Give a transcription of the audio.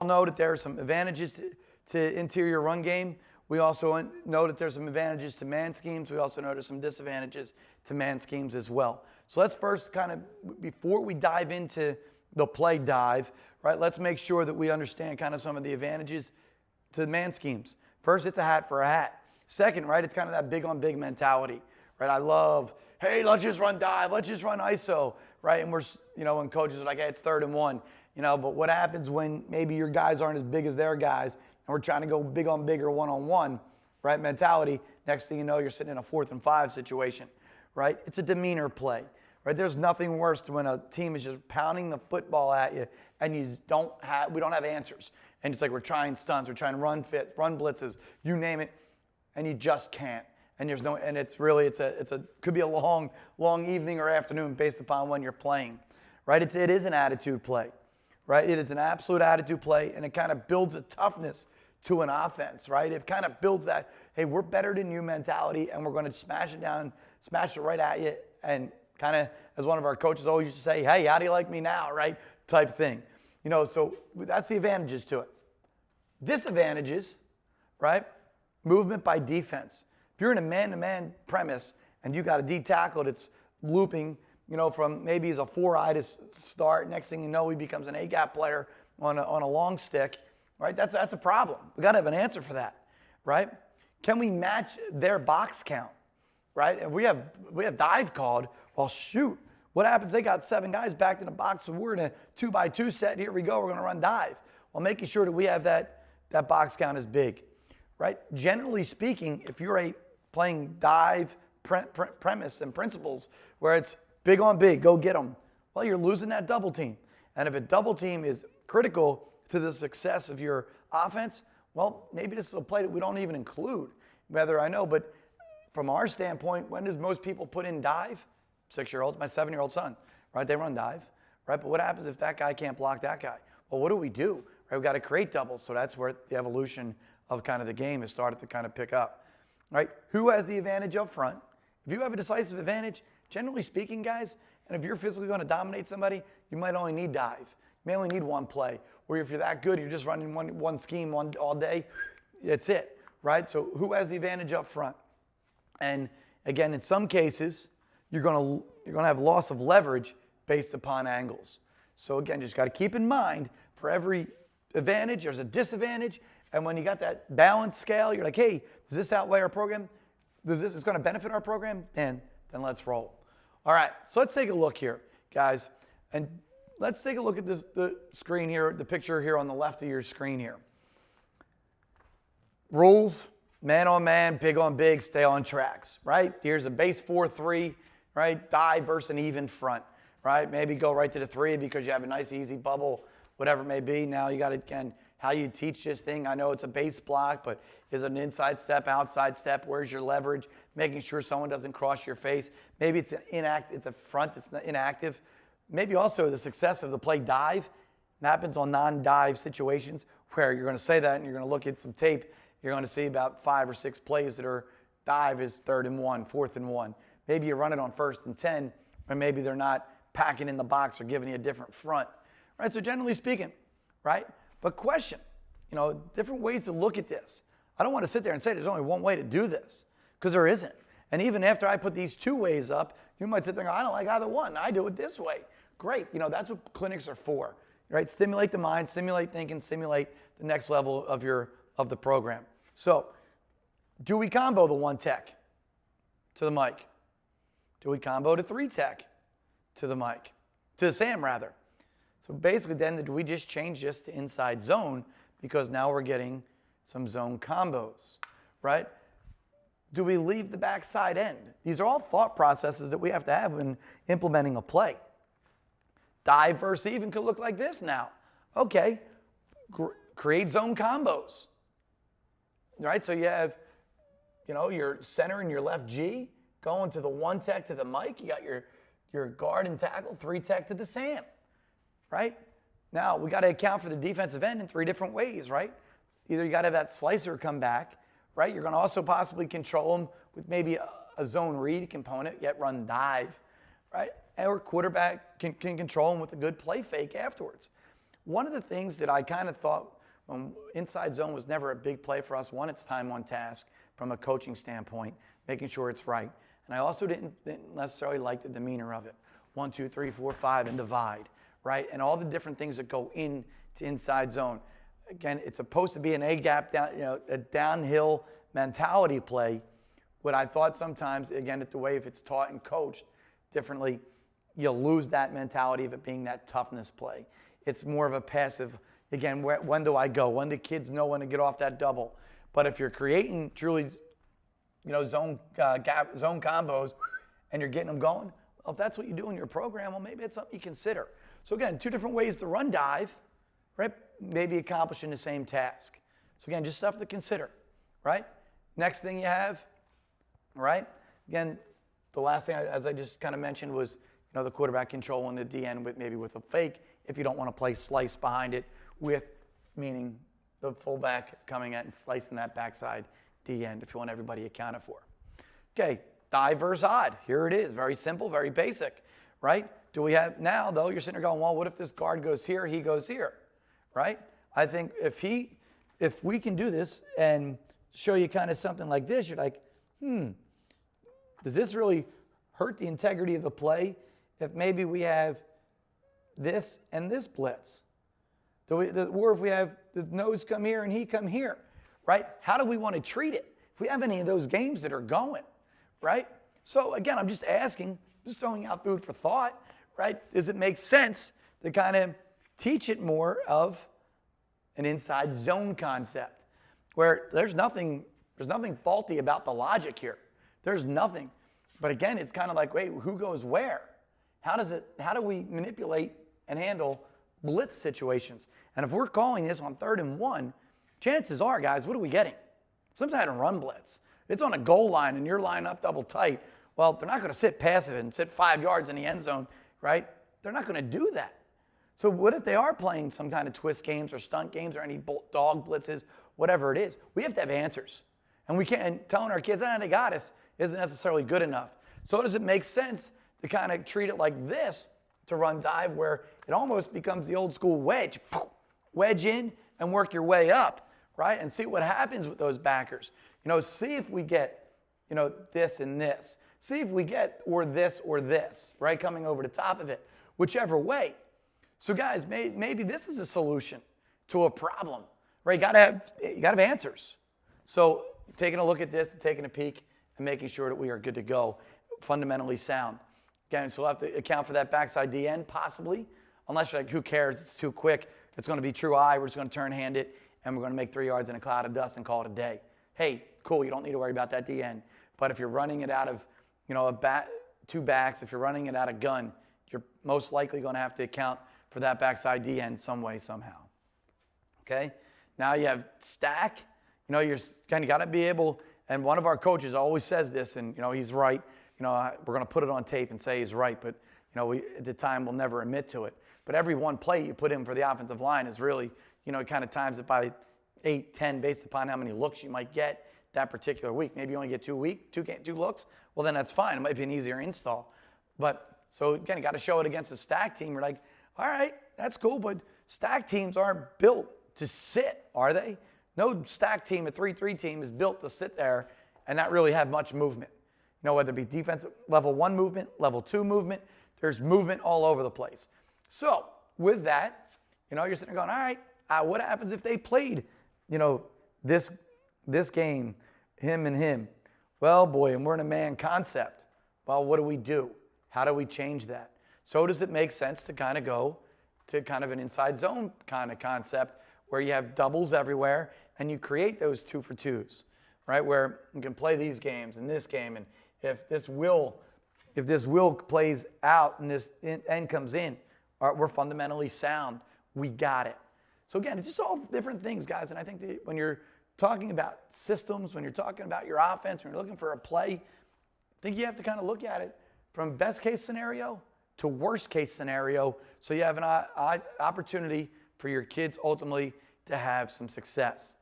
know that there are some advantages to interior run game. We also know that there's some advantages to man schemes. We also know there's some disadvantages to man schemes as well. So let's first kind of, before we dive into the play dive, right, let's make sure that we understand kind of some of the advantages to man schemes. First, it's a hat for a hat. Second, right, it's kind of that big on big mentality, right? I love, hey, let's just run dive, let's just run ISO, right? And we're, when coaches are like, hey, it's 3rd and 1, but what happens when maybe your guys aren't as big as their guys and we're trying to go big on big or one-on-one, right, mentality, next thing you know, you're sitting in a 4th and 5 situation, right? It's a demeanor play, right? There's nothing worse than when a team is just pounding the football at you and we don't have answers. And it's like we're trying stunts, we're trying to run fits, run blitzes, you name it, and you just can't. And there's no, and it's really, could be a long evening or afternoon based upon when you're playing, right? It is an attitude play, right? It is an absolute attitude play, and it kind of builds a toughness to an offense, right? It kind of builds that, hey, we're better than you mentality, and we're going to smash it right at you, and kind of, as one of our coaches always used to say, hey, how do you like me now, right? Type thing. So that's the advantages to it. Disadvantages, right? Movement by defense. If you're in a man-to-man premise and you got a D tackle that's looping, from maybe he's a 4-eye to start, next thing you know, he becomes an A-gap player on a long stick, right? That's a problem. We got to have an answer for that, right? Can we match their box count, right? If we have dive called, well, shoot. What happens? They got 7 guys backed in a box, and we're in a 2x2 set. Here we go. We're going to run dive. Well, making sure that we have that box count is big, right? Generally speaking, if you're playing dive premise and principles where it's big on big, go get them, well, you're losing that double team. And if a double team is critical to the success of your offense, well, maybe this is a play that we don't even include. Whether I know, but from our standpoint, when does most people put in dive? 6-year-olds, my 7-year-old son, right? They run dive, right? But what happens if that guy can't block that guy? Well, what do? Right? We've got to create doubles, so that's where the evolution of kind of the game has started to kind of pick up, right? Who has the advantage up front? If you have a decisive advantage, generally speaking, guys, and if you're physically going to dominate somebody, you might only need dive. You may only need one play. Or if you're that good, you're just running one scheme all day, it's it, right? So who has the advantage up front? And again, in some cases, you're going to have loss of leverage based upon angles. So again, just got to keep in mind for every advantage, there's a disadvantage. And when you got that balance scale, you're like, hey, does this outweigh our program? Is going to benefit our program? And then let's roll. All right, so let's take a look here, guys. And let's take a look at the screen here, the picture here on the left of your screen here. Rules, man on man, big on big, stay on tracks, right? Here's a base 4-3, right? Dive versus an even front, right? Maybe go right to the 3 because you have a nice easy bubble, whatever it may be. Now you got to, again, how you teach this thing. I know it's a base block, but is it an inside step, outside step? Where's your leverage? Making sure someone doesn't cross your face. Maybe it's it's a front that's inactive. Maybe also the success of the play dive happens on non-dive situations where you're going to say that and you're going to look at some tape. You're going to see about 5 or 6 plays that are dive is 3rd and 1, 4th and 1. Maybe you run it on 1st and 10, or maybe they're not packing in the box or giving you a different front, right? So generally speaking, right? But question, different ways to look at this. I don't want to sit there and say there's only one way to do this, because there isn't. And even after I put these 2 ways up, you might sit there and go, I don't like either one. I do it this way. Great. That's what clinics are for, right? Stimulate the mind, stimulate thinking, stimulate the next level of the program. So do we combo the 1 tech to the mic? Do we combo the 3 tech to the mic? To the SAM, rather. So basically then, do we just change this to inside zone because now we're getting some zone combos, right? Do we leave the backside end? These are all thought processes that we have to have when implementing a play. Dive versus even could look like this now. Okay, create zone combos, right? So you have, your center and your left G going to the 1 tech to the mic. You got your guard and tackle, 3 tech to the SAM, right? Now, we got to account for the defensive end in 3 different ways, right? Either you got to have that slicer come back, right? You're going to also possibly control them with maybe a zone read component, yet run dive, right? Or quarterback can control them with a good play fake afterwards. One of the things that I kind of thought Inside zone was never a big play for us. One, it's time on task from a coaching standpoint, making sure it's right. And I also didn't necessarily like the demeanor of it. 1, 2, 3, 4, 5, and divide, right? And all the different things that go into inside zone. Again, it's supposed to be an A-gap, a downhill mentality play. What I thought sometimes, again, the way if it's taught and coached differently, you'll lose that mentality of it being that toughness play. It's more of a passive, again, when do I go? When do kids know when to get off that double? But if you're creating truly, zone combos and you're getting them going, well, if that's what you do in your program, well, maybe it's something you consider. So again, 2 different ways to run dive, right? Maybe accomplishing the same task. So again, just stuff to consider, right? Next thing you have, right? Again, the last thing, as I just kind of mentioned, was the quarterback controlling the DN with a fake if you don't want to play slice behind it meaning the fullback coming at and slicing that backside DN if you want everybody accounted for. Okay, dive versus odd. Here it is. Very simple, very basic, right? Do we have, now though, you're sitting there going, well, what if this guard goes here, he goes here, right? I think if we can do this and show you kind of something like this, you're like, does this really hurt the integrity of the play if maybe we have this and this blitz? Or if we have the nose come here and he come here, right? How do we want to treat it? If we have any of those games that are going, right? So again, I'm just asking, just throwing out food for thought, right? Does it make sense to kind of teach it more of an inside zone concept where there's nothing faulty about the logic here. There's nothing. But again, it's kind of like, wait, who goes where? How do we manipulate and handle blitz situations? And if we're calling this on 3rd and 1, chances are, guys, what are we getting? Some kind of run blitz. It's on a goal line and you're lined up double tight. Well, they're not going to sit passive and sit 5 yards in the end zone, right? They're not going to do that. So what if they are playing some kind of twist games or stunt games or any dog blitzes, whatever it is? We have to have answers. And we can't, telling our kids, they got us, isn't necessarily good enough. So does it make sense to kind of treat it like this to run dive where it almost becomes the old school wedge? Wedge in and work your way up, right? And see what happens with those backers. See if we get, this and this. See if we get or this, right? Coming over the top of it, whichever way. So guys, maybe this is a solution to a problem, right? You gotta have answers. So taking a look at this, taking a peek, and making sure that we are good to go, fundamentally sound. Again, so we'll have to account for that backside DN, possibly, unless you're like, who cares? It's too quick. It's going to be true eye. We're just going to turn hand it, and we're going to make 3 yards in a cloud of dust and call it a day. Hey, cool. You don't need to worry about that DN. But if you're running it out of, two backs, if you're running it out of gun, you're most likely going to have to account for that backside DN some way, somehow. Okay? Now you have stack. You're kind of got to be able, and one of our coaches always says this, and, he's right. We're going to put it on tape and say he's right, but, we, at the time, we'll never admit to it. But every one play you put in for the offensive line is really, it kind of times it by 8, 10 based upon how many looks you might get that particular week. Maybe you only get 2 looks. Well, then that's fine. It might be an easier install. But, so again, you got to show it against a stack team. We're like, all right, that's cool, but stack teams aren't built to sit, are they? No stack team, a 3-3 team, is built to sit there and not really have much movement. Whether it be defensive level 1 movement, level 2 movement, there's movement all over the place. So with that, you're sitting there going, all right, what happens if they played, this game, him and him? Well, boy, and we're in a man concept. Well, what do we do? How do we change that? So does it make sense to kind of go to kind of an inside zone kind of concept where you have doubles everywhere and you create those 2-for-2s, right? Where you can play these games and this game, and if this will plays out and this end comes in, we're fundamentally sound. We got it. So again, it's just all different things, guys. And I think that when you're talking about systems, when you're talking about your offense, when you're looking for a play, I think you have to kind of look at it from best case scenario to worst case scenario, so you have an opportunity for your kids ultimately to have some success.